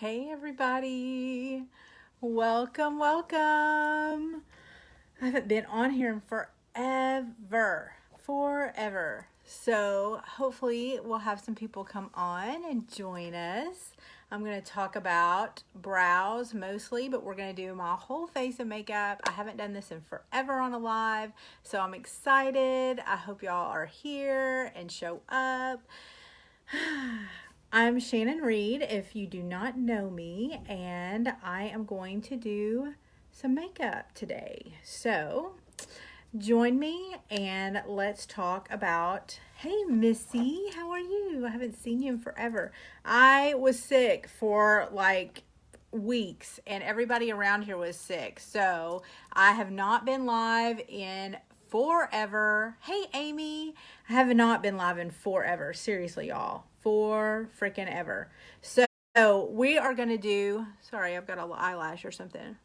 Hey everybody, welcome. I haven't been on here in forever. So hopefully we'll have some people come on and join us. I'm going to talk about brows mostly, but we're going to do my whole face of makeup. I haven't done this in forever on a live, so I'm excited. I hope y'all are here and show up. I'm Shannon Reed, if you do not know me, and I am going to do some makeup today. So join me and let's talk about, hey Missy, how are you? I haven't seen you in forever. I was sick for like weeks and everybody around here was sick. So I have not been live in forever. Hey Amy, I have not been live in forever. Seriously, y'all. For freaking ever. So we are going to do, sorry, I've got an eyelash or something.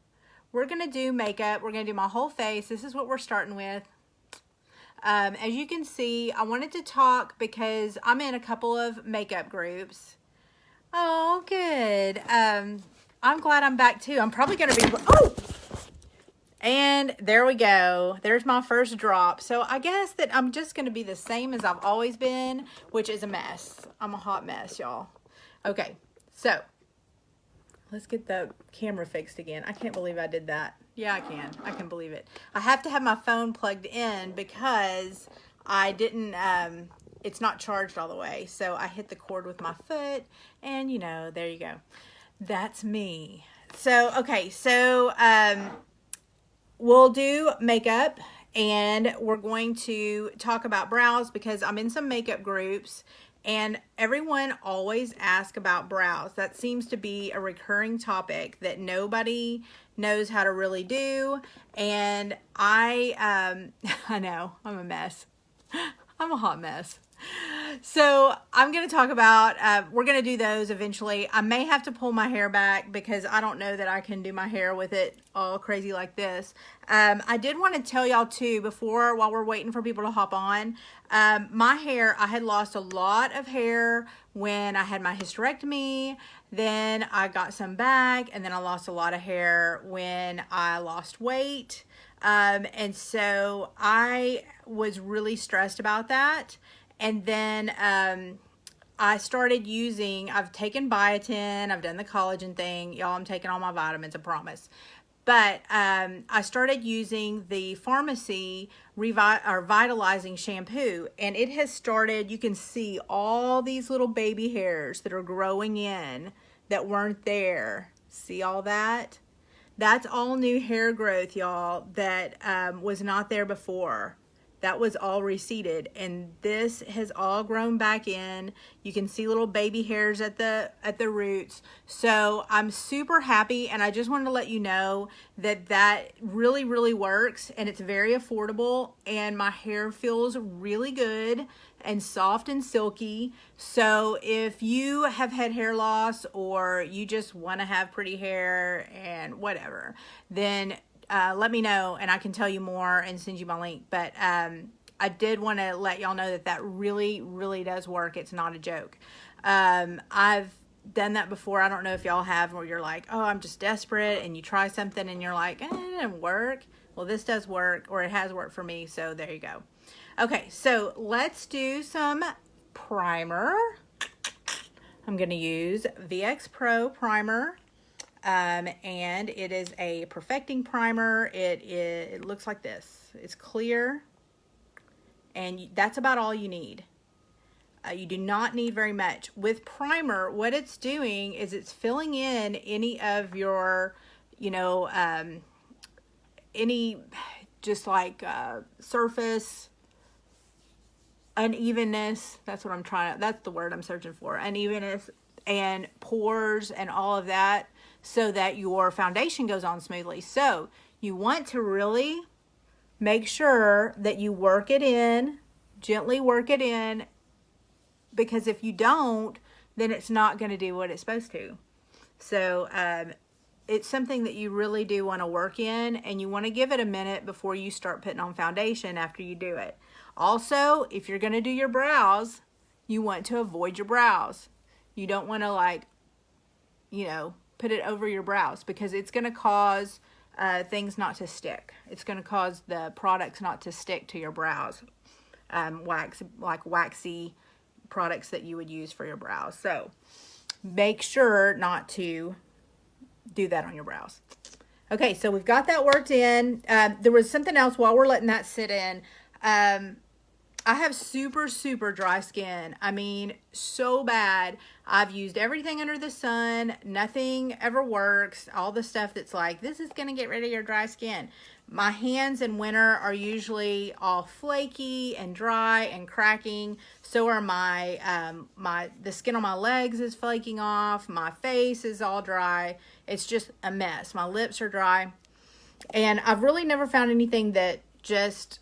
We're going to do makeup. We're going to do my whole face. This is what we're starting with. As you can see, I wanted to talk because I'm in a couple of makeup groups. Oh, good. I'm glad I'm back too. I'm probably going to be, oh! And there we go. There's my first drop. So I guess that I'm just going to be the same as I've always been, which is a mess. I'm a hot mess, y'all. Okay, so let's get the camera fixed again. I can't believe I did that. Yeah, I can. I can believe it. I have to have my phone plugged in because I didn't, it's not charged all the way. So I hit the cord with my foot and, you know, there you go. That's me. So, okay, so, we'll do makeup and we're going to talk about brows because I'm in some makeup groups and everyone always asks about brows. That seems to be a recurring topic that nobody knows how to really do. And I know, I'm a mess. I'm a hot mess. So I'm going to talk about, we're going to do those eventually. I may have to pull my hair back because I don't know that I can do my hair with it all crazy like this. I did want to tell y'all too, before, while we're waiting for people to hop on, my hair, I had lost a lot of hair when I had my hysterectomy. Then I got some back and then I lost a lot of hair when I lost weight. And so I was really stressed about that. And then I started using, I've taken biotin, I've done the collagen thing. Y'all, I'm taking all my vitamins, I promise. But I started using the Farmasi Vitalizing Shampoo. And it has started, you can see all these little baby hairs that are growing in that weren't there. See all that? That's all new hair growth, y'all, that was not there before. That was all receded, and this has all grown back in. You can see little baby hairs at the roots. So I'm super happy, and I just wanted to let you know that that really, really works, and it's very affordable, and my hair feels really good and soft and silky. So if you have had hair loss or you just want to have pretty hair and whatever, then let me know and I can tell you more and send you my link. But I did want to let y'all know that that really, really does work. It's not a joke. I've done that before. I don't know if y'all have, where you're like, oh, I'm just desperate, and you try something and you're like, it didn't work. Well, this does work, or it has worked for me. So there you go. Okay, so let's do some primer. I'm going to use VX Pro primer. And it is a perfecting primer. It looks like this. It's clear, and that's about all you need. You do not need very much. With primer, what it's doing is it's filling in any of your, you know, any just like surface unevenness. That's what I'm trying to, that's the word I'm searching for. Unevenness and pores and all of that, so that your foundation goes on smoothly. So you want to really make sure that you work it in, gently work it in, because if you don't, then it's not going to do what it's supposed to. So it's something that you really do want to work in, and you want to give it a minute before you start putting on foundation after you do it. Also, if you're going to do your brows, you want to avoid your brows. You don't want to like put it over your brows, because it's going to cause things not to stick. It's going to cause the products not to stick to your brows. Waxy products that you would use for your brows. So make sure not to do that on your brows. Okay, so we've got that worked in. There was something else while we're letting that sit in. I have super, super dry skin. I mean, so bad. I've used everything under the sun. Nothing ever works. All the stuff that's like, this is going to get rid of your dry skin. My hands in winter are usually all flaky and dry and cracking. So are the skin on my legs is flaking off. My face is all dry. It's just a mess. My lips are dry. And I've really never found anything that just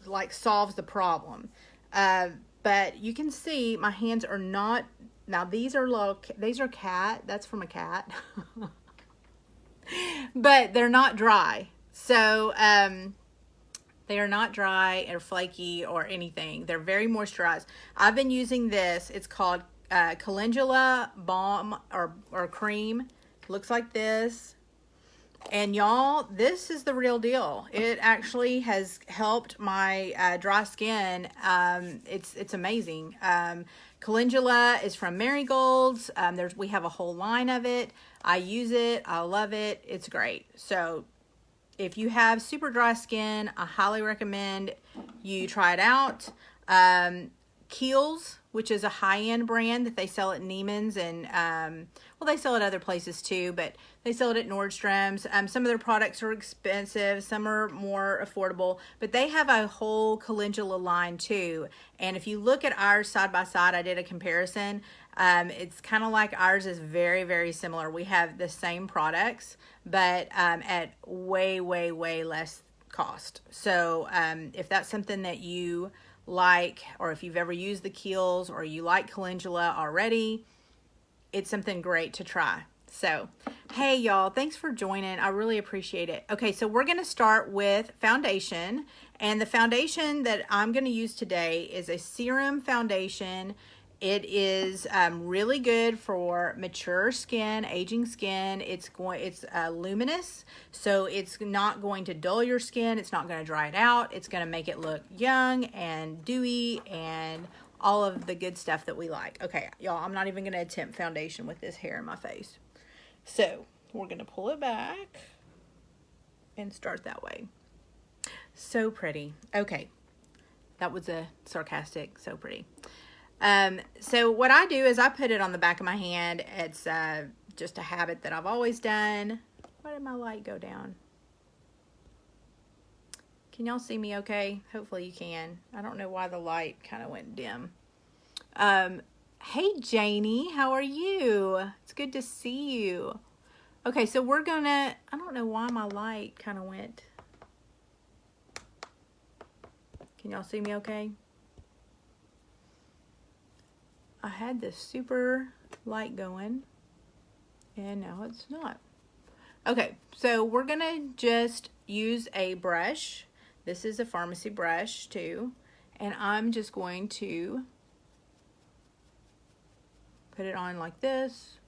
like solves the problem. But you can see my hands are not, now these are cat, that's from a cat. But they're not dry. So, they are not dry or flaky or anything. They're very moisturized. I've been using this. It's called Calendula Balm or Cream. Looks like this. And y'all, this is the real deal. It actually has helped my dry skin. It's amazing. Calendula is from Marigolds. We have a whole line of it. I use it. I love it. It's great. So if you have super dry skin, I highly recommend you try it out. Kiehl's, which is a high-end brand that they sell at Neiman's, and well, they sell it other places too, but they sell it at Nordstrom's. Some of their products are expensive, some are more affordable, but they have a whole calendula line too. And if you look at ours side by side, I did a comparison. It's kind of like ours is very, very similar. We have the same products, but at way, way, way less cost. So if that's something that you like, or if you've ever used the Kiehl's or you like calendula already, it's something great to try. So, hey y'all, thanks for joining. I really appreciate it. Okay, so we're going to start with foundation, and the foundation that I'm going to use today is a serum foundation. It is really good for mature skin, aging skin. It's luminous, so it's not going to dull your skin. It's not going to dry it out. It's going to make it look young and dewy and all of the good stuff that we like. Okay, y'all, I'm not even going to attempt foundation with this hair in my face. So we're going to pull it back and start that way. So pretty. Okay, that was a sarcastic, so pretty. So what I do is I put it on the back of my hand. It's just a habit that I've always done. Why did my light go down? Can y'all see me okay? Hopefully you can. I don't know why the light kind of went dim. Hey Janie, how are you? It's good to see you. Okay, so we're gonna, I don't know why my light kind of went. Can y'all see me okay? I had this super light going and now it's not. Okay, so we're gonna just use a brush. This is a Farmasi brush too, and I'm just going to put it on like this.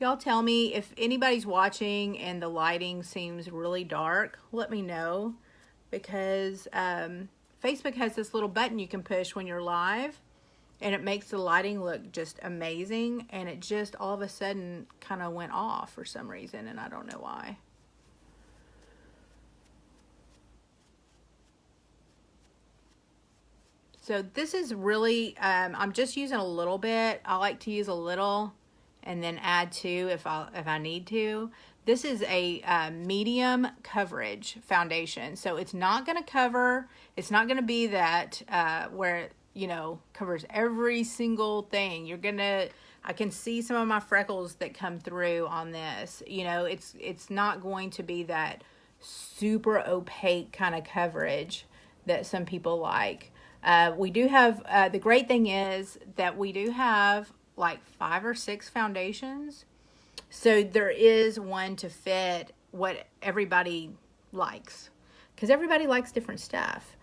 Y'all tell me if anybody's watching and the lighting seems really dark. Let me know, because Facebook has this little button you can push when you're live, and it makes the lighting look just amazing, and it just all of a sudden kind of went off for some reason, and I don't know why. So this is really, I'm just using a little bit. I like to use a little and then add to if I need to. This is a medium coverage foundation. So it's not going to cover, it's not going to be that where, you know, covers every single thing. You're going to, I can see some of my freckles that come through on this. You know, it's not going to be that super opaque kind of coverage that some people like. We do have, the great thing is that we do have like 5 or 6 foundations. So there is one to fit what everybody likes, because everybody likes different stuff.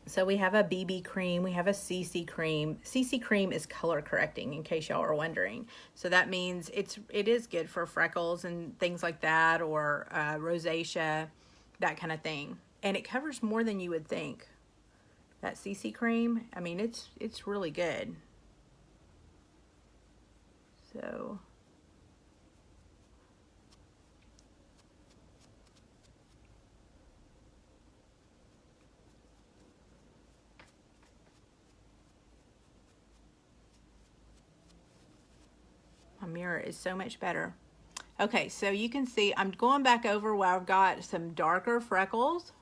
So we have a BB cream, we have a CC cream. CC cream is color correcting, in case y'all are wondering. So that means it is good for freckles and things like that, or rosacea, that kind of thing. And it covers more than you would think. That CC cream, I mean, it's really good. So my mirror is so much better. Okay, so you can see I'm going back over where I've got some darker freckles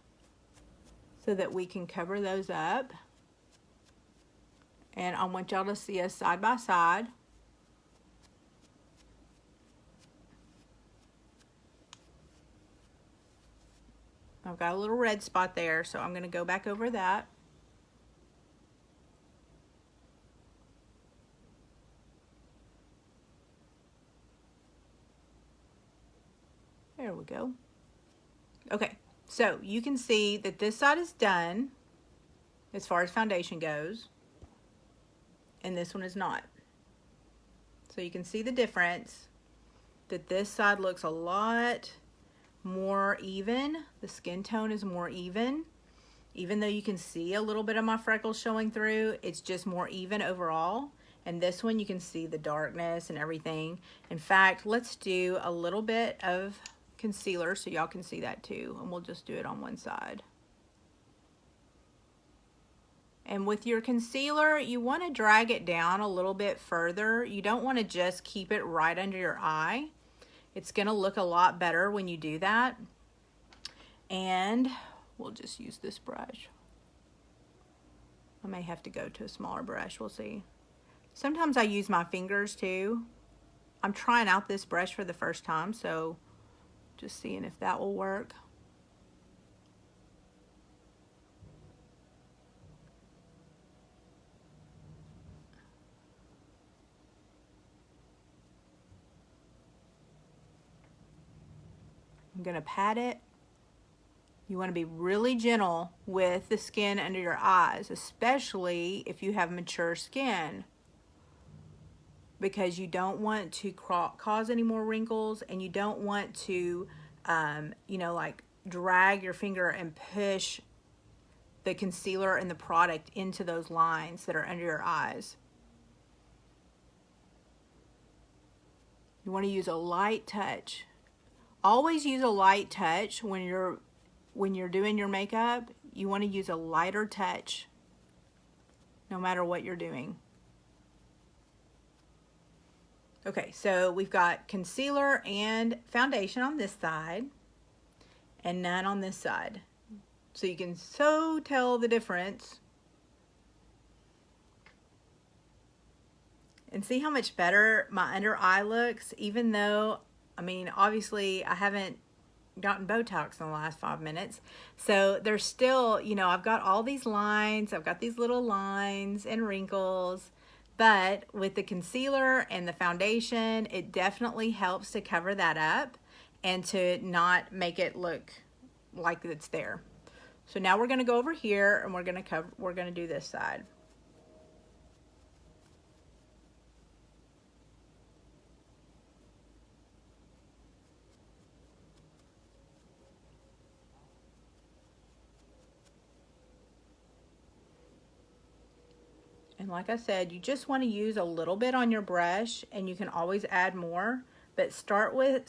so that we can cover those up. And I want y'all to see us side by side. I've got a little red spot there, so I'm going to go back over that. There we go. Okay, so you can see that this side is done as far as foundation goes, and this one is not. So you can see the difference, that this side looks a lot more even. The skin tone is more even. Even though you can see a little bit of my freckles showing through, it's just more even overall. And this one, you can see the darkness and everything. In fact, let's do a little bit of concealer so y'all can see that too, and we'll just do it on one side. And with your concealer, you want to drag it down a little bit further. You don't want to just keep it right under your eye. It's going to look a lot better when you do that. And we'll just use this brush. I may have to go to a smaller brush, we'll see. Sometimes I use my fingers too. I'm trying out this brush for the first time, so just seeing if that will work. I'm going to pat it. You want to be really gentle with the skin under your eyes, especially if you have mature skin, because you don't want to cause any more wrinkles, and you don't want to, you know, like drag your finger and push the concealer and the product into those lines that are under your eyes. You want to use a light touch. Always use a light touch when you're doing your makeup. You want to use a lighter touch no matter what you're doing. Okay, so we've got concealer and foundation on this side and none on this side. So you can so tell the difference. And see how much better my under eye looks, even though, I mean, obviously I haven't gotten Botox in the last 5 minutes. So there's still, you know, I've got all these lines, I've got these little lines and wrinkles, but with the concealer and the foundation, it definitely helps to cover that up and to not make it look like it's there. So now we're gonna go over here and we're gonna do this side. And like I said, you just want to use a little bit on your brush, and you can always add more, but start with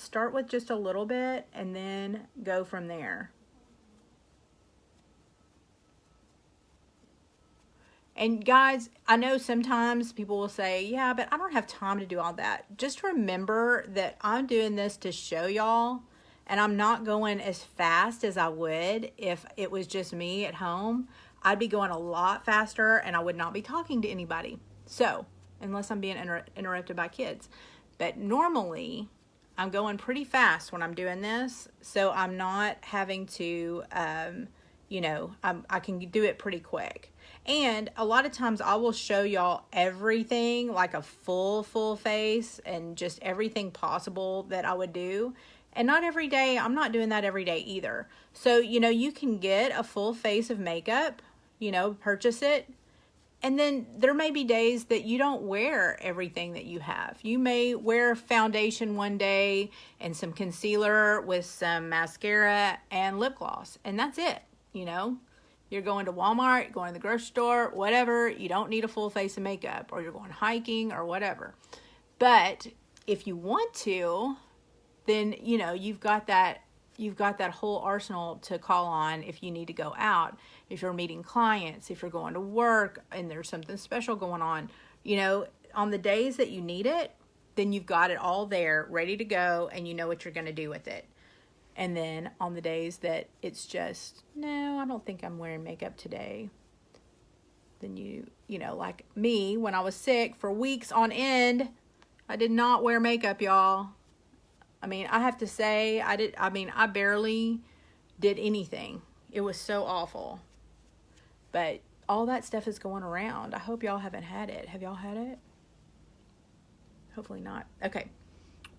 just a little bit and then go from there. And guys, I know sometimes people will say, yeah, but I don't have time to do all that. Just remember that I'm doing this to show y'all, and I'm not going as fast as I would if it was just me at home. I'd be going a lot faster and I would not be talking to anybody. So, unless I'm being interrupted by kids. But normally, I'm going pretty fast when I'm doing this, so I'm not having to, you know, I can do it pretty quick. And a lot of times I will show y'all everything, like a full face and just everything possible that I would do. And not every day, I'm not doing that every day either. So, you know, you can get a full face of makeup, purchase it. And then there may be days that you don't wear everything that you have. You may wear foundation one day and some concealer with some mascara and lip gloss. And that's it, You're going to Walmart, going to the grocery store, whatever. You don't need a full face of makeup, or you're going hiking or whatever. But if you want to, then, you've got that whole arsenal to call on if you need to go out, if you're meeting clients, if you're going to work and there's something special going on, on the days that you need it, then you've got it all there ready to go and you know what you're going to do with it. And then on the days that it's just, no, I don't think I'm wearing makeup today, then like me, when I was sick for weeks on end, I did not wear makeup, y'all. I have to say, I barely did anything. It was so awful. But all that stuff is going around. I hope y'all haven't had it. Have y'all had it? Hopefully not. Okay.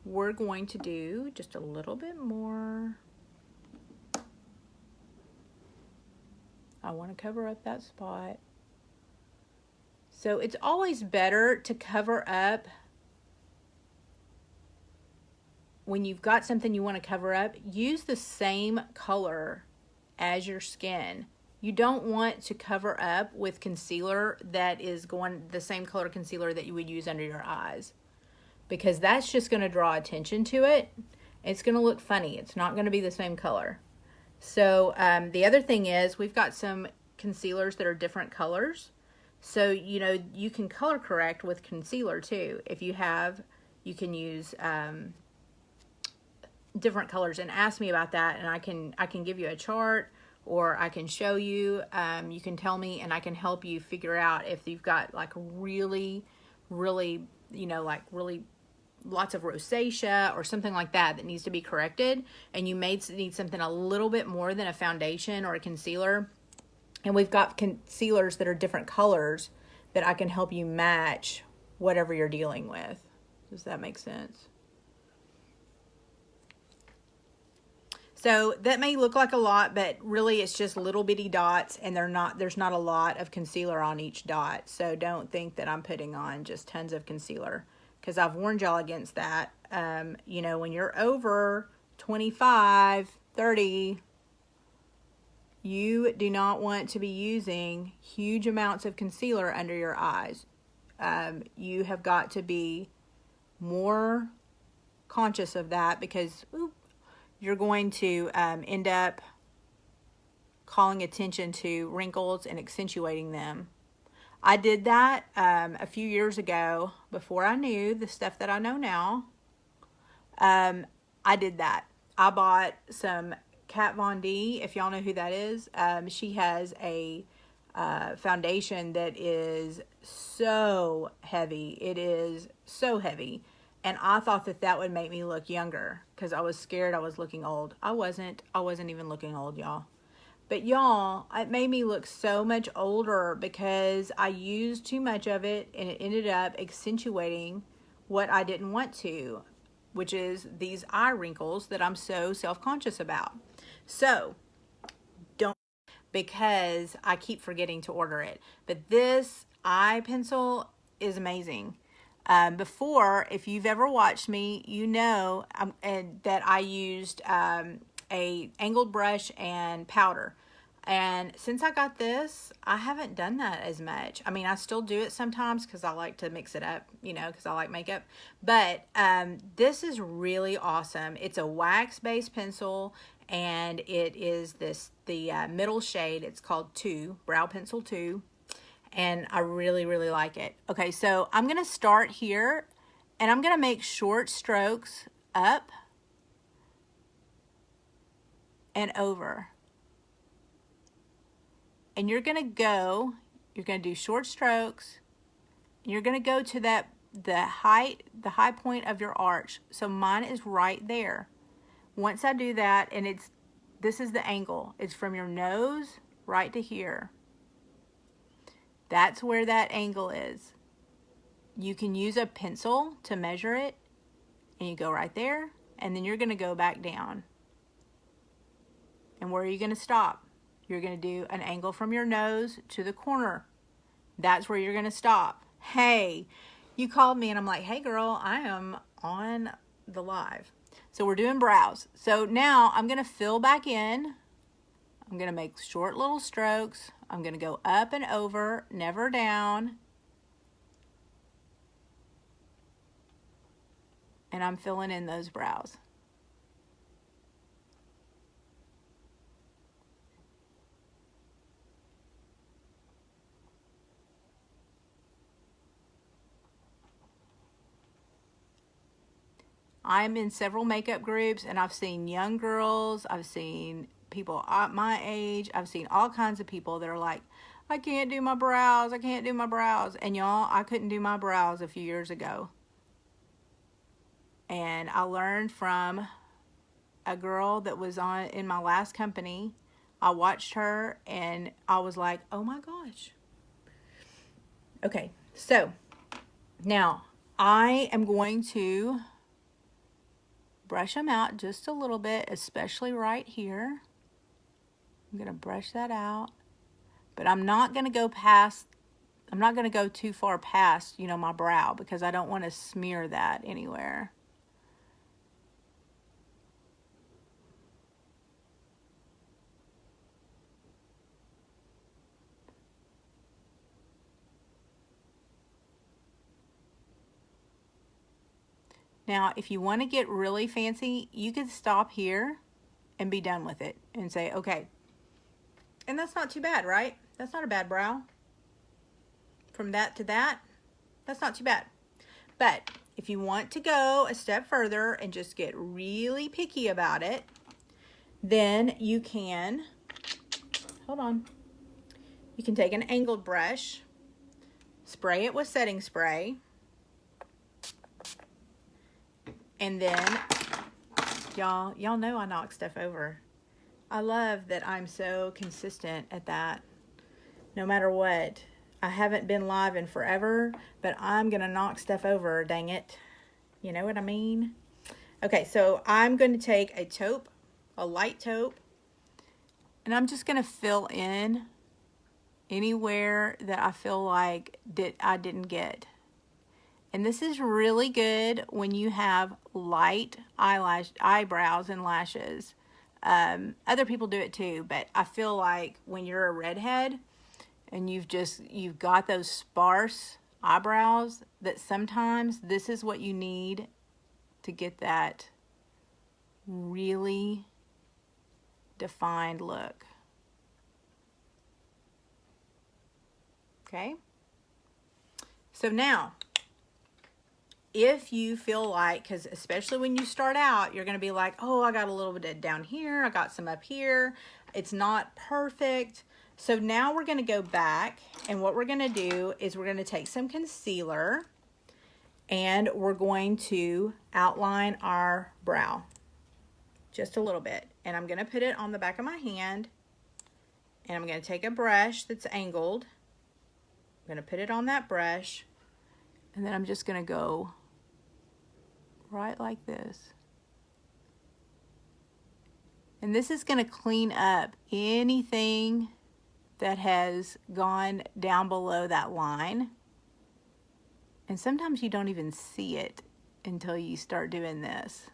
We're going to do just a little bit more. I want to cover up that spot. So it's always better to cover up when you've got something you want to cover up. Use the same color as your skin. You don't want to cover up with concealer that is the same color concealer that you would use under your eyes, because that's just going to draw attention to it. It's going to look funny. It's not going to be the same color. So the other thing is, we've got some concealers that are different colors. So, you can color correct with concealer too. If you have, you can use different colors, and ask me about that, and I can give you a chart, or I can show you. You can tell me, and I can help you figure out if you've got like really lots of rosacea or something like that needs to be corrected, and you may need something a little bit more than a foundation or a concealer. And we've got concealers that are different colors that I can help you match whatever you're dealing with. Does that make sense? So that may look like a lot, but really it's just little bitty dots, and there's not a lot of concealer on each dot. So don't think that I'm putting on just tons of concealer, because I've warned y'all against that. When you're over 25, 30, you do not want to be using huge amounts of concealer under your eyes. You have got to be more conscious of that, because you're going to end up calling attention to wrinkles and accentuating them. I did that a few years ago, before I knew the stuff that I know now. I did that. I bought some Kat Von D, if y'all know who that is. She has a foundation that is so heavy. It is so heavy. And I thought that would make me look younger, because I was scared I was looking old. I wasn't even looking old, y'all. But y'all, it made me look so much older, because I used too much of it, and it ended up accentuating what I didn't want to, which is these eye wrinkles that I'm so self-conscious about. So, don't, because I keep forgetting to order it. But this eye pencil is amazing. Before, if you've ever watched me, you know that I used a angled brush and powder. And since I got this, I haven't done that as much. I still do it sometimes because I like to mix it up, because I like makeup. But this is really awesome. It's a wax-based pencil, and it is the middle shade. It's called 2, Brow Pencil 2. And I really, really like it. Okay, so I'm going to start here, and I'm going to make short strokes up and over. And you're going to do short strokes. And you're going to go to the high point of your arch. So mine is right there. Once I do that, and this is the angle. It's from your nose right to here. That's where that angle is. You can use a pencil to measure it, and you go right there, and then you're going to go back down. And where are you going to stop? You're going to do an angle from your nose to the corner. That's where you're going to stop. Hey, you called me and I'm like, hey girl, I am on the live. So we're doing brows. So now I'm going to fill back in. I'm going to make short little strokes. I'm going to go up and over, never down. And I'm filling in those brows. I'm in several makeup groups and I've seen young girls, I've seen people at my age, I've seen all kinds of people that are like, I can't do my brows, I can't do my brows. And y'all, I couldn't do my brows a few years ago. And I learned from a girl that was in my last company. I watched her and I was like, oh my gosh. Okay, so now I am going to brush them out just a little bit, especially right here. I'm going to brush that out, but I'm not going to go too far past, my brow, because I don't want to smear that anywhere. Now, if you want to get really fancy, you could stop here and be done with it and say, okay. And that's not too bad, right? That's not a bad brow. From that to that, that's not too bad. But if you want to go a step further and just get really picky about it, then you can, hold on, you can take an angled brush, spray it with setting spray, and then, y'all know I knock stuff over. I love that I'm so consistent at that. No matter what. I haven't been live in forever, but I'm going to knock stuff over, dang it. You know what I mean? Okay, so I'm going to take a taupe, a light taupe, and I'm just going to fill in anywhere that I feel like I didn't get. And this is really good when you have light eyebrows and lashes. Other people do it too, but I feel like when you're a redhead and you've got those sparse eyebrows, that sometimes this is what you need to get that really defined look. Okay? So now, if you feel like, because especially when you start out, you're going to be like, oh, I got a little bit down here, I got some up here, it's not perfect. So now we're going to go back, and what we're going to do is we're going to take some concealer and we're going to outline our brow just a little bit. And I'm going to put it on the back of my hand, and I'm going to take a brush that's angled. I'm going to put it on that brush, and then I'm just going to go right like this. And this is going to clean up anything that has gone down below that line. And sometimes you don't even see it until you start doing this.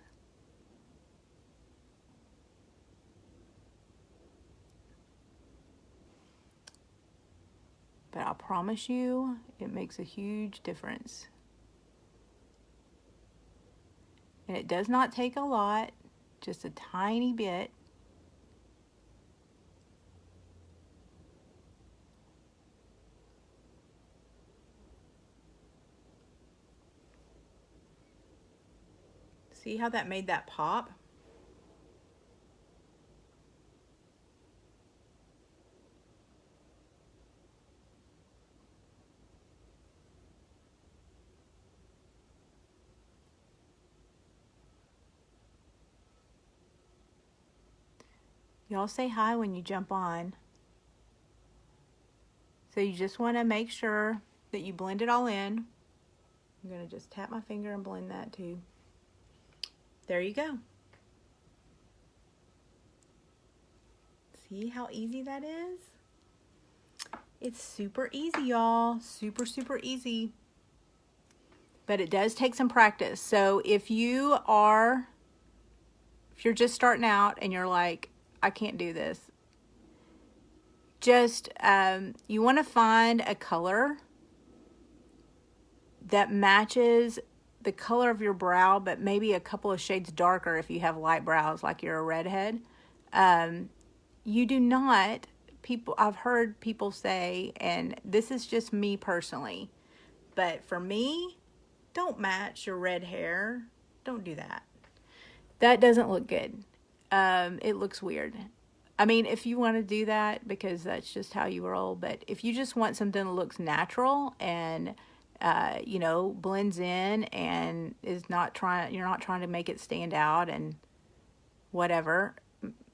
But I promise you, it makes a huge difference. And it does not take a lot, just a tiny bit. See how that made that pop? Y'all say hi when you jump on. So you just want to make sure that you blend it all in. I'm going to just tap my finger and blend that too. There you go. See how easy that is? It's super easy, y'all. Super, super easy. But it does take some practice. So if you're just starting out and you're like, I can't do this, just, you want to find a color that matches the color of your brow, but maybe a couple of shades darker if you have light brows, like you're a redhead. You do not, I've heard people say, and this is just me personally, but for me, don't match your red hair. Don't do that. That doesn't look good. It looks weird. I mean, if you want to do that because that's just how you roll, but if you just want something that looks natural and blends in and you're not trying to make it stand out and whatever,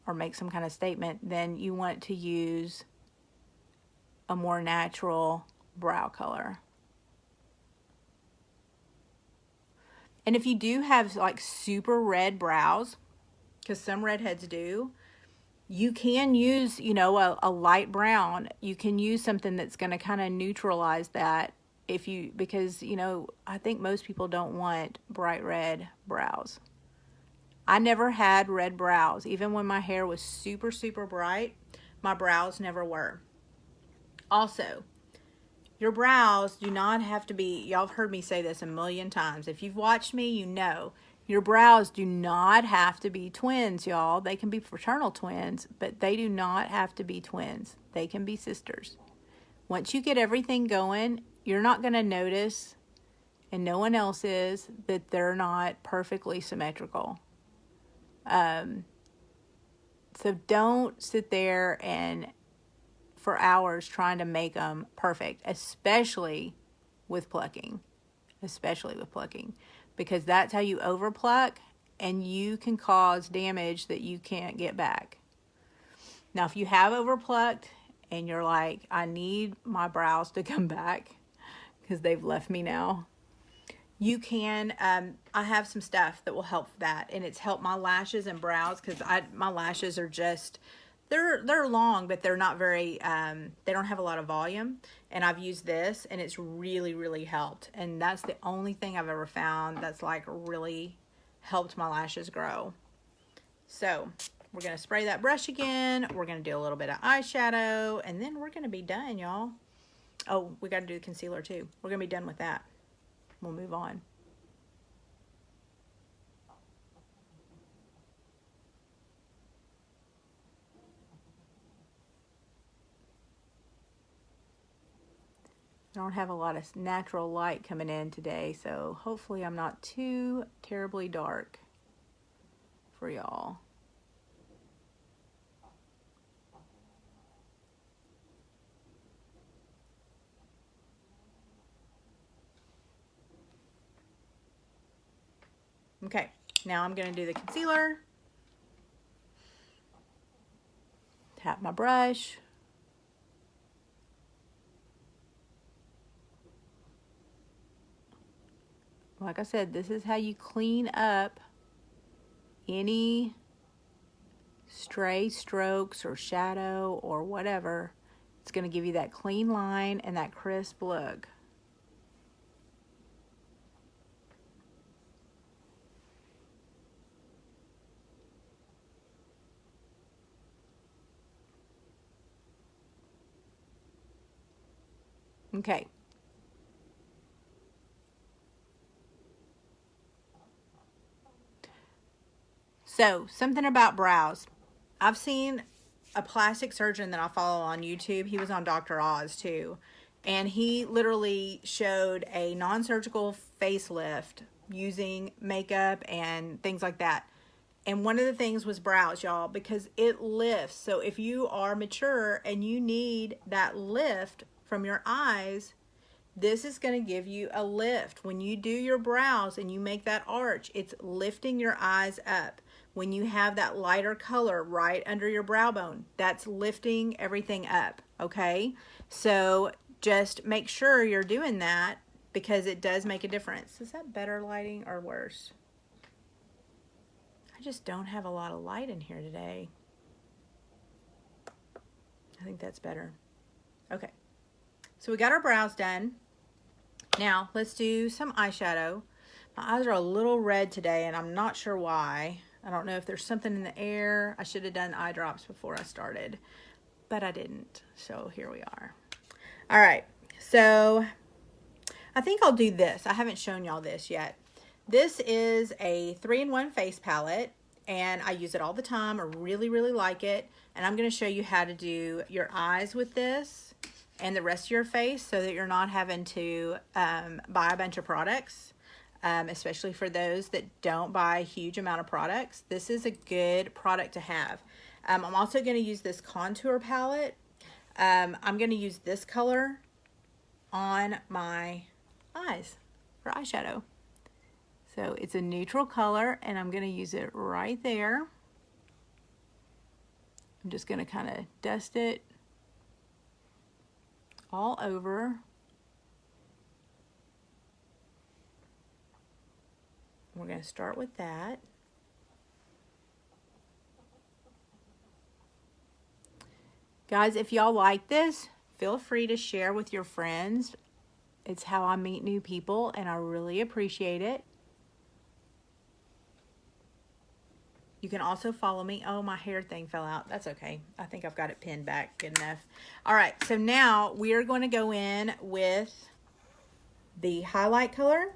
or make some kind of statement, then you want to use a more natural brow color. And if you do have like super red brows, because some redheads do, you can use, a light brown. You can use something that's going to kind of neutralize that because I think most people don't want bright red brows. I never had red brows. Even when my hair was super, super bright, my brows never were. Also, your brows do not have to be, y'all have heard me say this a million times. If you've watched me, you know, your brows do not have to be twins, y'all. They can be fraternal twins, but they do not have to be twins. They can be sisters. Once you get everything going, you're not going to notice, and no one else is, that they're not perfectly symmetrical. So don't sit there and for hours trying to make them perfect, especially with plucking, because that's how you overpluck, and you can cause damage that you can't get back. Now, if you have overplucked and you're like, I need my brows to come back because they've left me now, you can, I have some stuff that will help that, and it's helped my lashes and brows, because my lashes are just, they're long, but they're not very, they don't have a lot of volume, and I've used this, and it's really, really helped, and that's the only thing I've ever found that's like really helped my lashes grow. So we're going to spray that brush again, we're going to do a little bit of eyeshadow, and then we're going to be done, y'all. Oh, we got to do the concealer too. We're going to be done with that. We'll move on. I don't have a lot of natural light coming in today, so hopefully I'm not too terribly dark for y'all. Okay, now I'm going to do the concealer. Tap my brush. Like I said, this is how you clean up any stray strokes or shadow or whatever. It's going to give you that clean line and that crisp look. Okay. So, something about brows. I've seen a plastic surgeon that I follow on YouTube. He was on Dr. Oz too. And he literally showed a non-surgical facelift using makeup and things like that. And one of the things was brows, y'all, because it lifts. So if you are mature and you need that lift from your eyes, this is going to give you a lift. When you do your brows and you make that arch, it's lifting your eyes up. When you have that lighter color right under your brow bone, that's lifting everything up, okay? So just make sure you're doing that, because it does make a difference. Is that better lighting or worse? I just don't have a lot of light in here today. I think that's better. Okay, so we got our brows done. Now let's do some eyeshadow. My eyes are a little red today and I'm not sure why. I don't know if there's something in the air. I should have done eye drops before I started, but I didn't. So here we are. All right, so I think I'll do this. I haven't shown y'all this yet. This is a 3-in-1 face palette and I use it all the time. I really, really like it. And I'm gonna show you how to do your eyes with this and the rest of your face so that you're not having to buy a bunch of products, especially for those that don't buy a huge amount of products. This is a good product to have. I'm also gonna use this contour palette. I'm gonna use this color on my eyes for eyeshadow. So it's a neutral color and I'm gonna use it right there. I'm just gonna kind of dust it all over. We're gonna start with that. Guys, if y'all like this, feel free to share with your friends. It's how I meet new people and I really appreciate it. You can also follow me. Oh, my hair thing fell out. That's okay. I think I've got it pinned back good enough. All right, so now we are going to go in with the highlight color.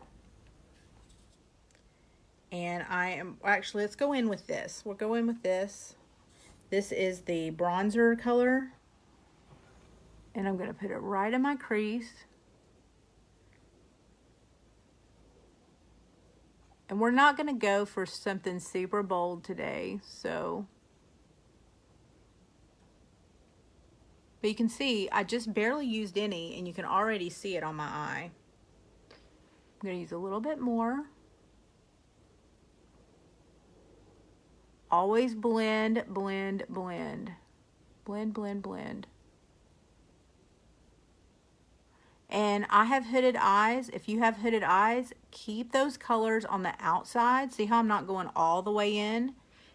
And actually, let's go in with this. We'll go in with this. This is the bronzer color. And I'm going to put it right in my crease. And we're not going to go for something super bold today, so. But you can see, I just barely used any, and you can already see it on my eye. I'm going to use a little bit more. Always blend, blend, blend. Blend, blend, blend. And I have hooded eyes. If you have hooded eyes, keep those colors on the outside. See how I'm not going all the way in?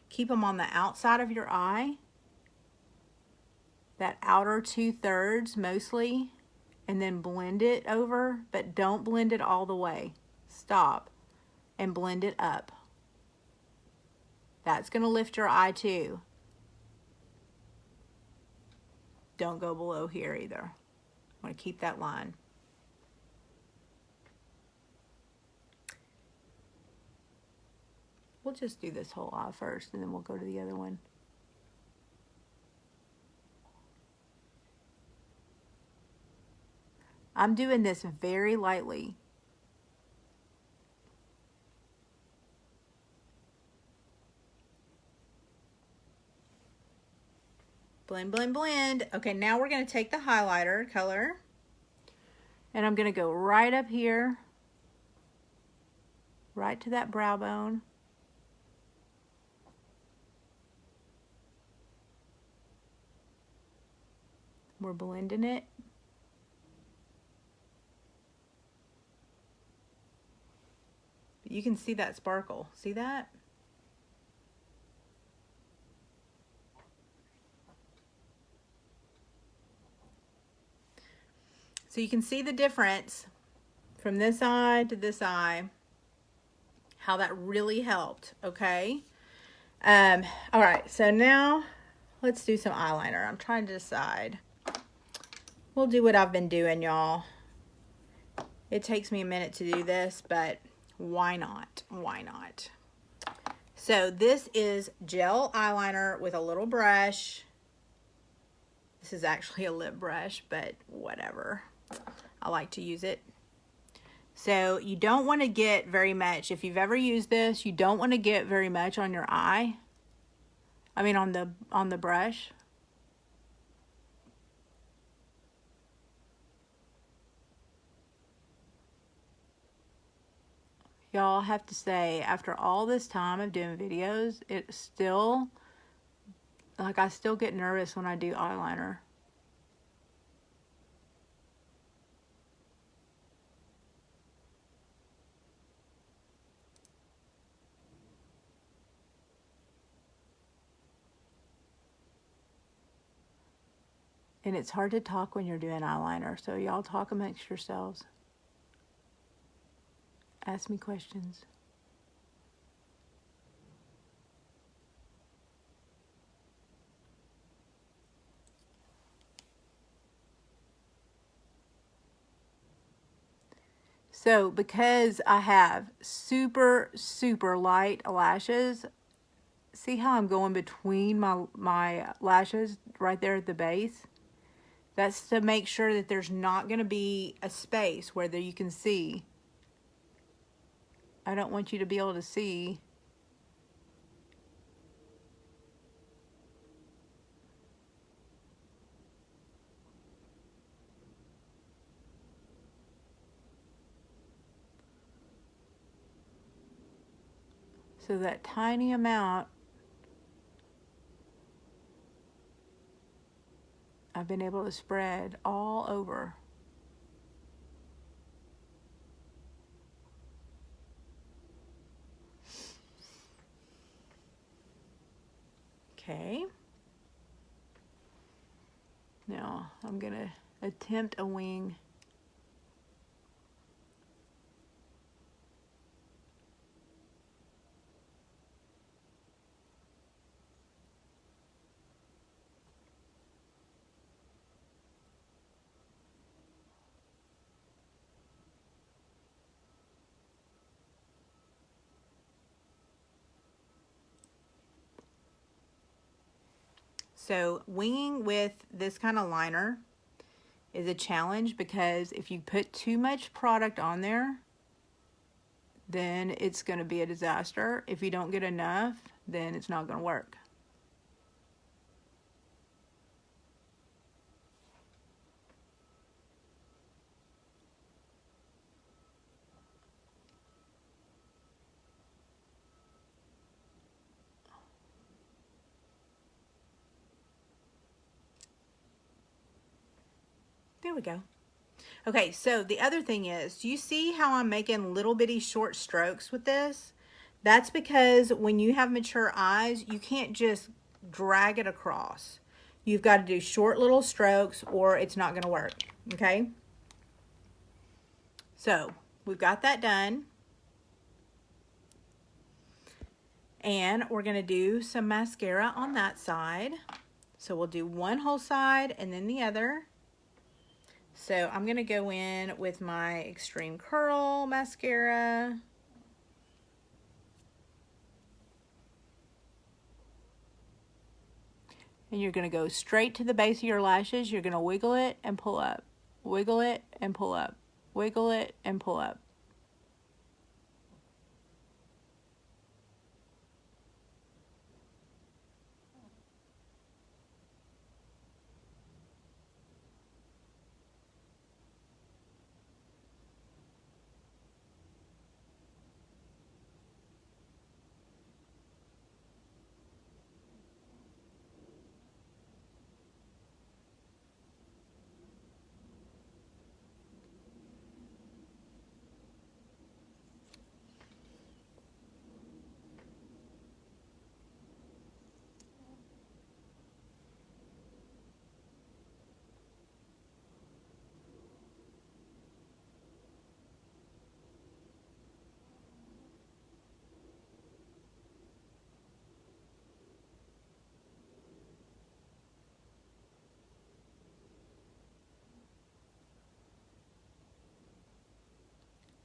Keep them on the outside of your eye. That outer 2/3 mostly. And then blend it over, but don't blend it all the way. Stop and blend it up. That's going to lift your eye too. Don't go below here either. I want to keep that line. We'll just do this whole eye first and then we'll go to the other one. I'm doing this very lightly. Blend, blend, blend. Okay, now we're going to take the highlighter color and I'm going to go right up here, right to that brow bone. We're blending it. You can see that sparkle. See that? So you can see the difference from this eye to this eye, how that really helped, okay? All right, so now let's do some eyeliner. I'm trying to decide. We'll do what I've been doing, y'all. It takes me a minute to do this, but why not? Why not? So this is gel eyeliner with a little brush. This is actually a lip brush, but whatever. I like to use it. So you don't want to get very much. If you've ever used this, you don't want to get very much on your eye. I mean on the brush. Y'all, have to say, after all this time of doing videos, it's still, like, I still get nervous when I do eyeliner. And it's hard to talk when you're doing eyeliner, so y'all talk amongst yourselves. Ask me questions. So because I have super, super light lashes, see how I'm going between my lashes right there at the base? That's to make sure that there's not going to be a space where you can see. I don't want you to be able to see. So that tiny amount, I've been able to spread all over. Okay. Now I'm going to attempt a wing. So winging with this kind of liner is a challenge because if you put too much product on there, then it's going to be a disaster. If you don't get enough, then it's not going to work. There we go. Okay, so the other thing is, do you see how I'm making little bitty short strokes with this? That's because when you have mature eyes, you can't just drag it across. You've got to do short little strokes or it's not going to work, okay? So we've got that done. And we're going to do some mascara on that side. So we'll do one whole side and then the other. So I'm going to go in with my Extreme Curl mascara. And you're going to go straight to the base of your lashes. You're going to wiggle it and pull up. Wiggle it and pull up. Wiggle it and pull up.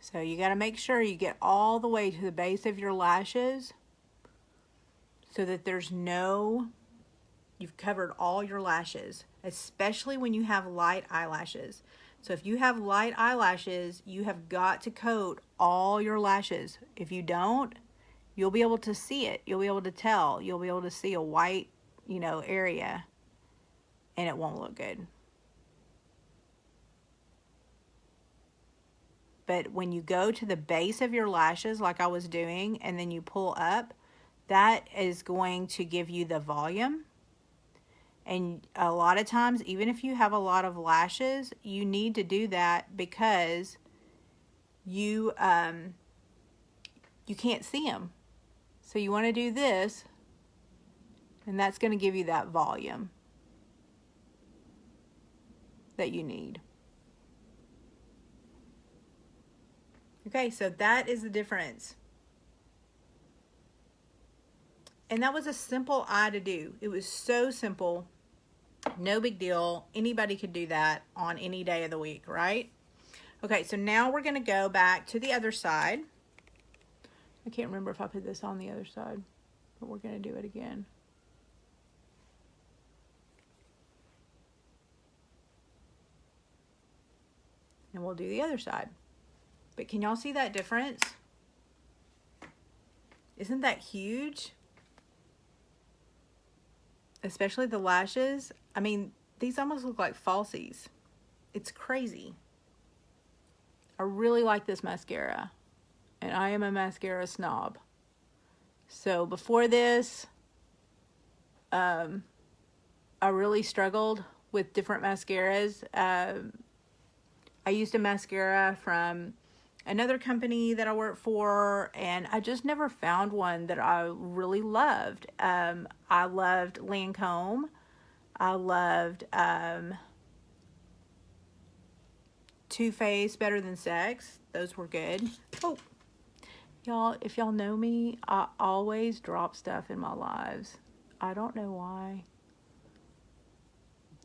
So you got to make sure you get all the way to the base of your lashes so that you've covered all your lashes, especially when you have light eyelashes. So if you have light eyelashes, you have got to coat all your lashes. If you don't, you'll be able to see it. You'll be able to tell. You'll be able to see a white, area, and it won't look good. But when you go to the base of your lashes like I was doing and then you pull up, that is going to give you the volume. And a lot of times, even if you have a lot of lashes, you need to do that because you can't see them. So you want to do this, and that's going to give you that volume. that you need. Okay, so that is the difference. And that was a simple eye to do. It was so simple. No big deal. Anybody could do that on any day of the week, right? Okay, so now we're going to go back to the other side. I can't remember if I put this on the other side, but we're going to do it again. And we'll do the other side. But can y'all see that difference? Isn't that huge? Especially the lashes. I mean, these almost look like falsies. It's crazy. I really like this mascara. And I am a mascara snob. So before this, I really struggled with different mascaras. I used a mascara from another company that I worked for, and I just never found one that I really loved. I loved Lancome. I loved Too Faced Better Than Sex. Those were good. Oh, y'all, if y'all know me, I always drop stuff in my lives. I don't know why.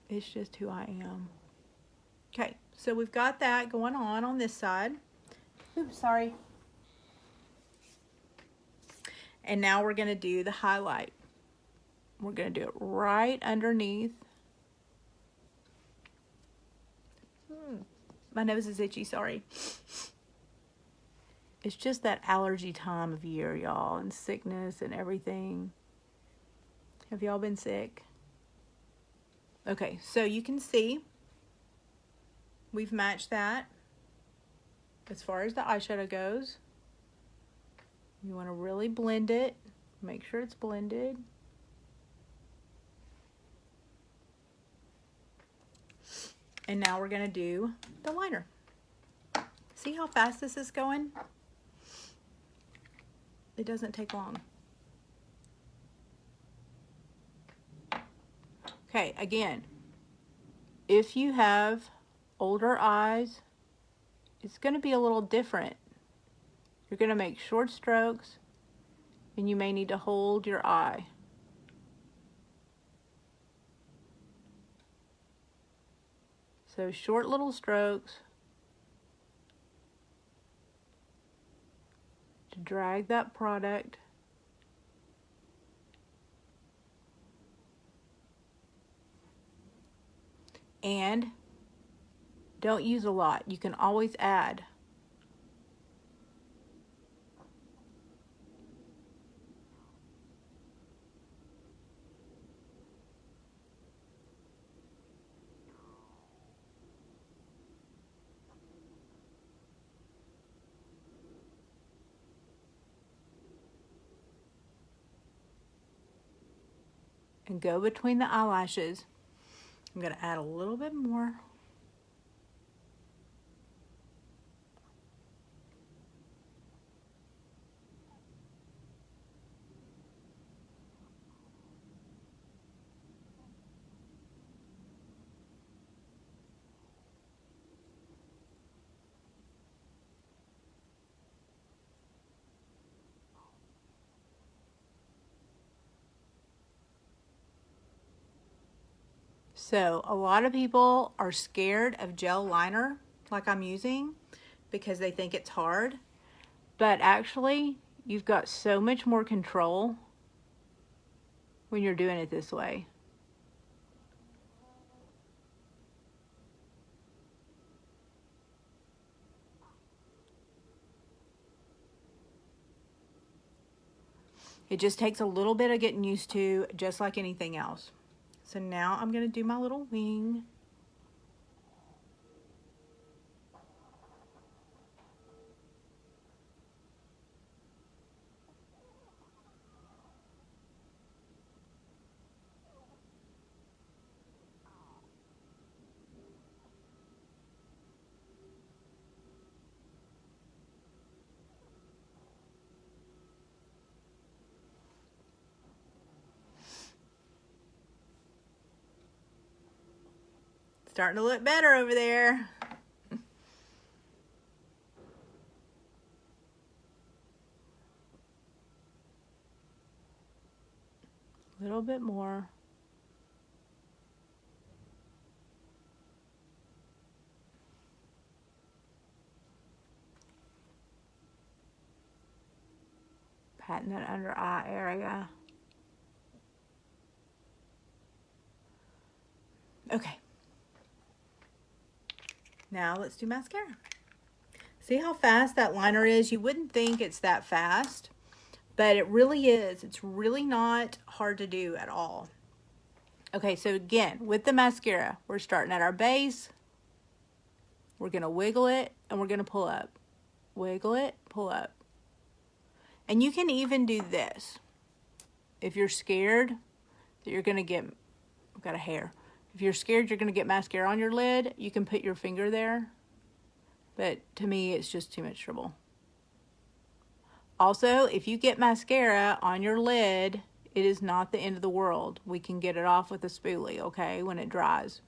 It's just who I am. Okay, so we've got that going on this side. Oops, sorry. And now we're going to do the highlight. We're going to do it right underneath. My nose is itchy, sorry. It's just that allergy time of year, y'all, and sickness and everything. Have y'all been sick? Okay, so you can see we've matched that as far as the eyeshadow goes. You want to really blend it. Make sure it's blended. And now we're going to do the liner. See how fast this is going? It doesn't take long. Okay, again, if you have older eyes, it's going to be a little different. You're going to make short strokes, and you may need to hold your eye. So short little strokes to drag that product. And don't use a lot. You can always add. And go between the eyelashes. I'm going to add a little bit more. So a lot of people are scared of gel liner like I'm using because they think it's hard. But actually, you've got so much more control when you're doing it this way. It just takes a little bit of getting used to, just like anything else. So now I'm going to do my little wing. Starting to look better over there. A little bit more. Patting that under eye area. Okay. Now let's do mascara. See how fast that liner is? You wouldn't think it's that fast, but it really is. It's really not hard to do at all. Okay, so again, with the mascara, we're starting at our base. We're going to wiggle it and we're going to pull up. Wiggle it, pull up. And you can even do this. If you're scared that you're going to get, I've got a hair. If you're scared you're going to get mascara on your lid, you can put your finger there. But to me, it's just too much trouble. Also, if you get mascara on your lid, it is not the end of the world. We can get it off with a spoolie, okay, when it dries.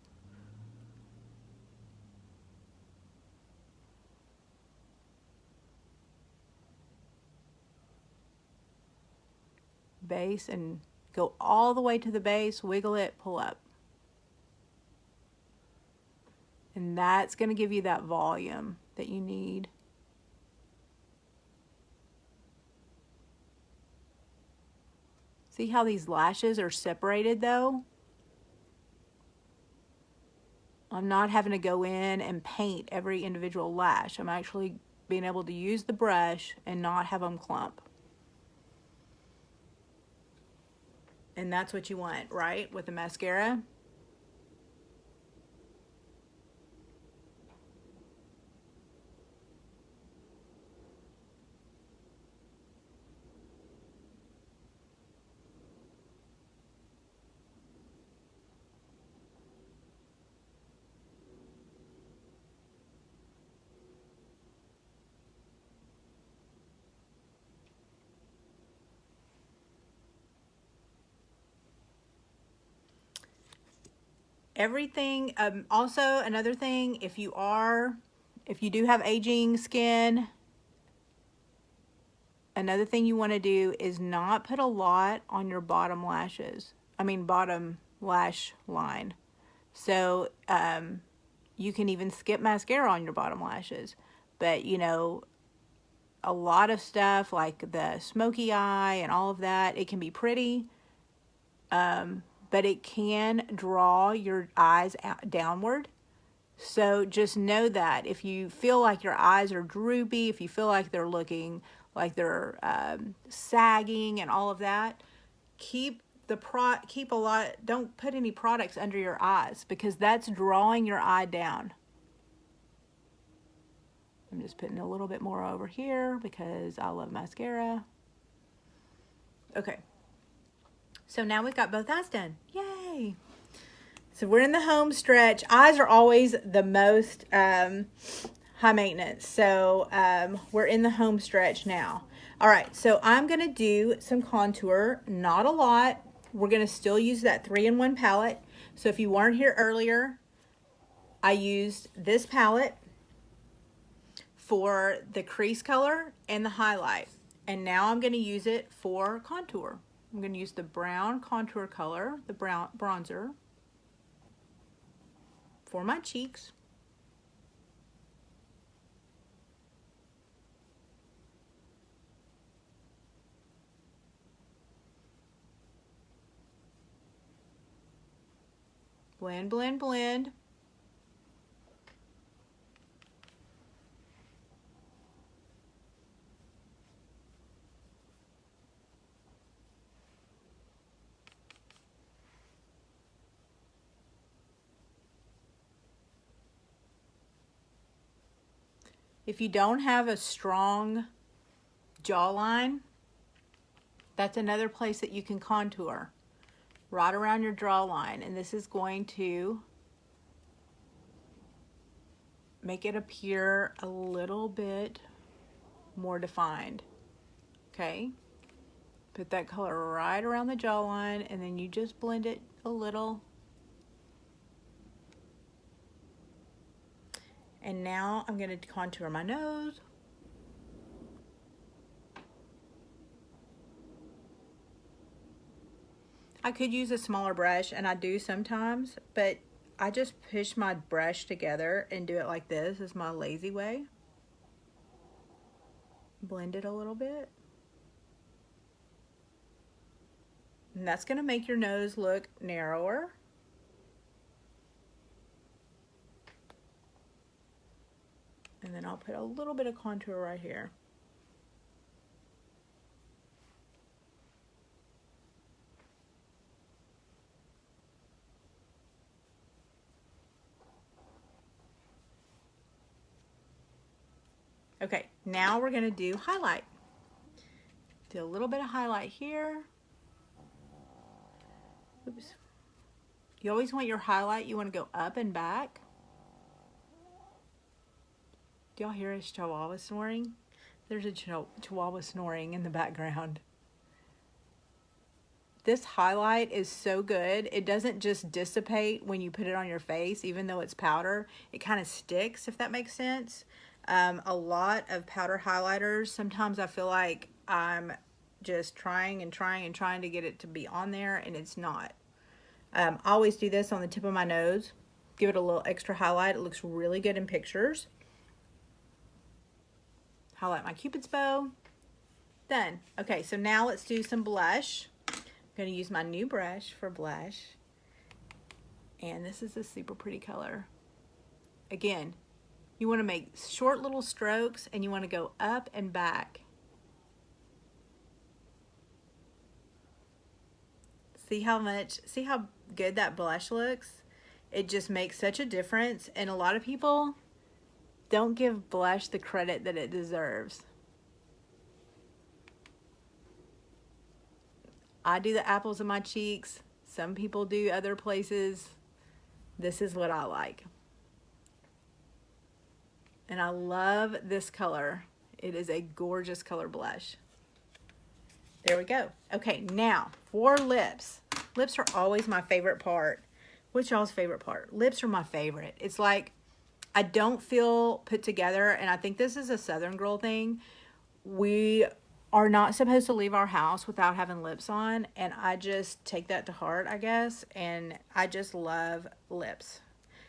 Base and go all the way to the base, wiggle it, pull up. And that's going to give you that volume that you need. See how these lashes are separated though? I'm not having to go in and paint every individual lash. I'm actually being able to use the brush and not have them clump. And that's what you want, right? With the mascara. Everything, also another thing, if you do have aging skin, another thing you want to do is not put a lot on your bottom lashes. Bottom lash line. So, you can even skip mascara on your bottom lashes. But, you know, a lot of stuff like the smoky eye and all of that, it can be pretty. But it can draw your eyes out, downward. So just know that if you feel like your eyes are droopy, if you feel like they're looking like they're sagging and all of that, don't put any products under your eyes because that's drawing your eye down. I'm just putting a little bit more over here because I love mascara. Okay. So now we've got both eyes done. Yay! So we're in the home stretch. Eyes are always the most high maintenance. So we're in the home stretch now. All right, so I'm going to do some contour. Not a lot. We're going to still use that 3-in-1 palette. So if you weren't here earlier, I used this palette for the crease color and the highlight. And now I'm going to use it for contour. I'm going to use the brown contour color, the brown bronzer, for my cheeks. Blend, blend, blend. If you don't have a strong jawline, that's another place that you can contour. Right around your jawline. And this is going to make it appear a little bit more defined. Okay? Put that color right around the jawline and then you just blend it a little. And now I'm going to contour my nose. I could use a smaller brush, and I do sometimes, but I just push my brush together and do it like this is my lazy way. Blend it a little bit. And that's going to make your nose look narrower. And then I'll put a little bit of contour right here. Okay, now we're gonna do highlight. Do a little bit of highlight here. Oops. You always want your highlight, you want to go up and back. Do y'all hear his chihuahua snoring? There's a chihuahua snoring in the background. This highlight is so good. It doesn't just dissipate when you put it on your face, even though it's powder. It kind of sticks, if that makes sense. A lot of powder highlighters, sometimes I feel like I'm just trying to get it to be on there, and it's not. I always do this on the tip of my nose. Give it a little extra highlight. It looks really good in pictures. Highlight my Cupid's bow. Done. Okay, so now let's do some blush. I'm going to use my new brush for blush. And this is a super pretty color. Again, you want to make short little strokes, and you want to go up and back. See how good that blush looks? It just makes such a difference, and a lot of people don't give blush the credit that it deserves. I do the apples of my cheeks. Some people do other places. This is what I like. And I love this color. It is a gorgeous color blush. There we go. Okay, now for lips. Lips are always my favorite part. What's y'all's favorite part? Lips are my favorite. It's like I don't feel put together, and I think this is a Southern girl thing. We are not supposed to leave our house without having lips on, and I just take that to heart, I guess, and I just love lips.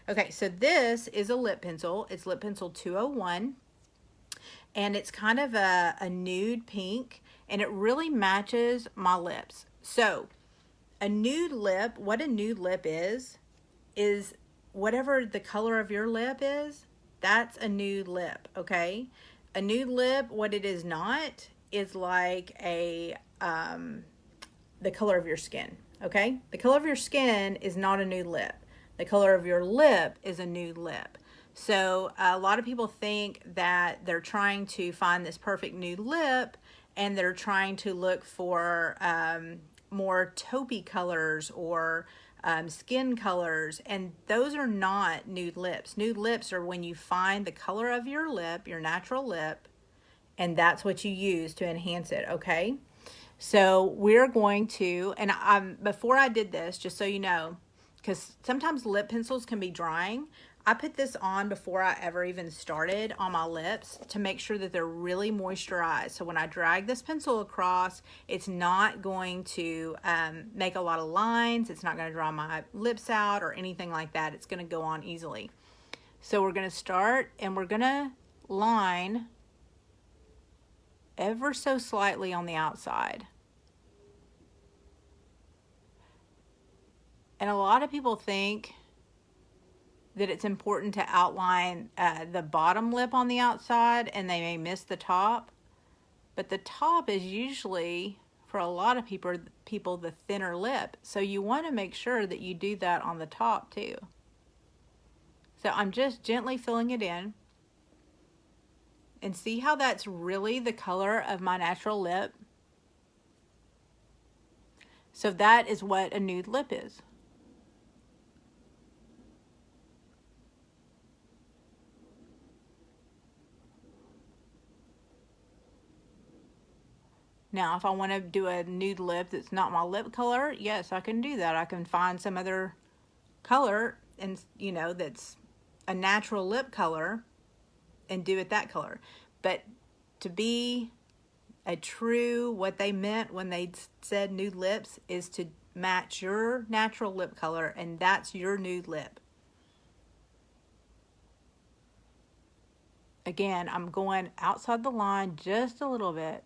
Okay, so this is a lip pencil. It's lip pencil 201, and it's kind of a nude pink, and it really matches my lips. So a nude lip, what a nude lip is whatever the color of your lip is, that's a nude lip, okay? A nude lip, what it is not, is like the color of your skin, okay? The color of your skin is not a nude lip. The color of your lip is a nude lip. So a lot of people think that they're trying to find this perfect nude lip, and they're trying to look for more taupey colors or skin colors, and those are not nude lips. Nude lips are when you find the color of your lip, your natural lip, and that's what you use to enhance it, okay? So we're going to, and before I did this, just so you know, because sometimes lip pencils can be drying, I put this on before I ever even started on my lips to make sure that they're really moisturized. So when I drag this pencil across, it's not going to make a lot of lines. It's not going to dry my lips out or anything like that. It's going to go on easily. So we're going to start, and we're going to line ever so slightly on the outside. And a lot of people think that it's important to outline the bottom lip on the outside, and they may miss the top. But the top is usually, for a lot of people, the thinner lip. So you want to make sure that you do that on the top too. So I'm just gently filling it in. And see how that's really the color of my natural lip? So that is what a nude lip is. Now, if I want to do a nude lip that's not my lip color, yes, I can do that. I can find some other color, and that's a natural lip color, and do it that color. But to be a true, what they meant when they said nude lips is to match your natural lip color, and that's your nude lip. Again, I'm going outside the line just a little bit.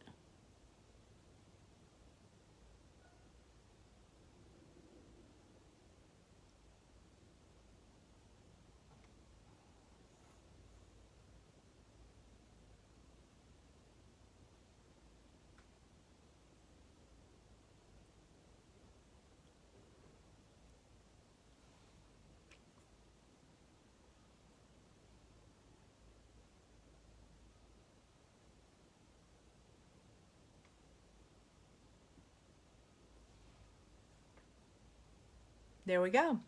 There we go.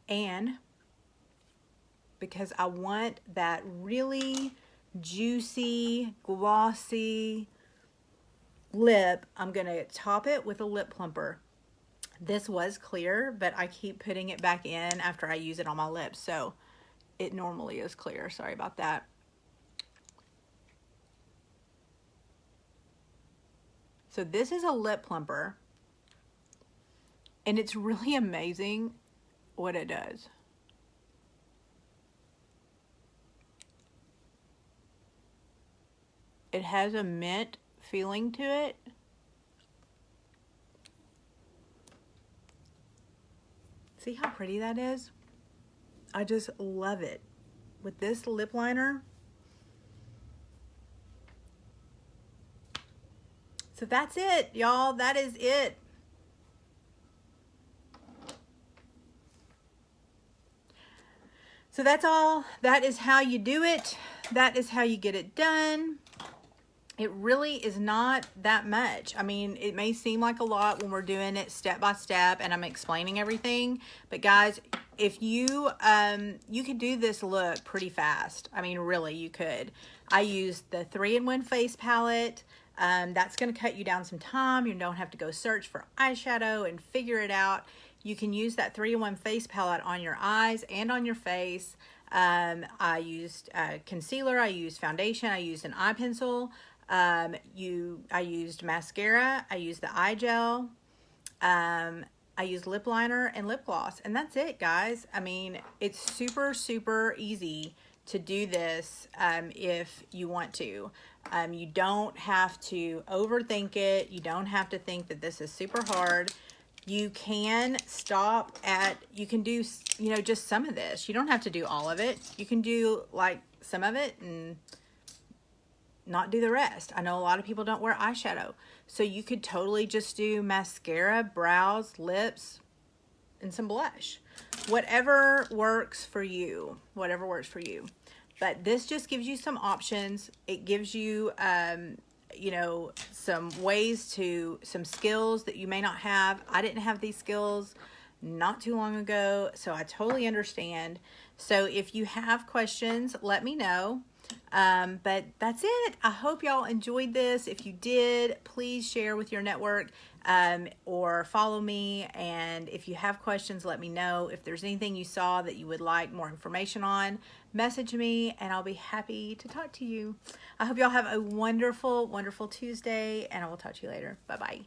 And because I want that really juicy, glossy lip, I'm gonna top it with a lip plumper. This was clear, but I keep putting it back in after I use it on my lips, so it normally is clear. Sorry about that. So this is a lip plumper, and it's really amazing what it does. It has a mint feeling to it. See how pretty that is? I just love it. With this lip liner. So that's it, y'all. That is it. So that's all. That is how you do it. That is how you get it done. It really is not that much. I mean, it may seem like a lot when we're doing it step by step and I'm explaining everything, but guys, if you you could do this look pretty fast. I mean, really, you could. I used the 3-in-1 face palette. That's going to cut you down some time. You don't have to go search for eyeshadow and figure it out. You can use that 3-in-1 face palette on your eyes and on your face. I used concealer, I used foundation, I used an eye pencil. I used mascara, I used the eye gel, I used lip liner and lip gloss, and that's it, guys. I mean, it's super, super easy to do this if you want to. You don't have to overthink it. You don't have to think that this is super hard. You can stop at, you can do, you know, just some of this. You don't have to do all of it. You can do like some of it and not do the rest. I know a lot of people don't wear eyeshadow. So you could totally just do mascara, brows, lips, and some blush. Whatever works for you. Whatever works for you. But this just gives you some options. It gives you, you know, some ways to, some skills that you may not have. I didn't have these skills not too long ago, so I totally understand. So if you have questions, let me know. But that's it. I hope y'all enjoyed this. If you did, please share with your network or follow me. And if you have questions, let me know. If there's anything you saw that you would like more information on, message me and I'll be happy to talk to you. I hope y'all have a wonderful, wonderful Tuesday, and I will talk to you later. Bye-bye.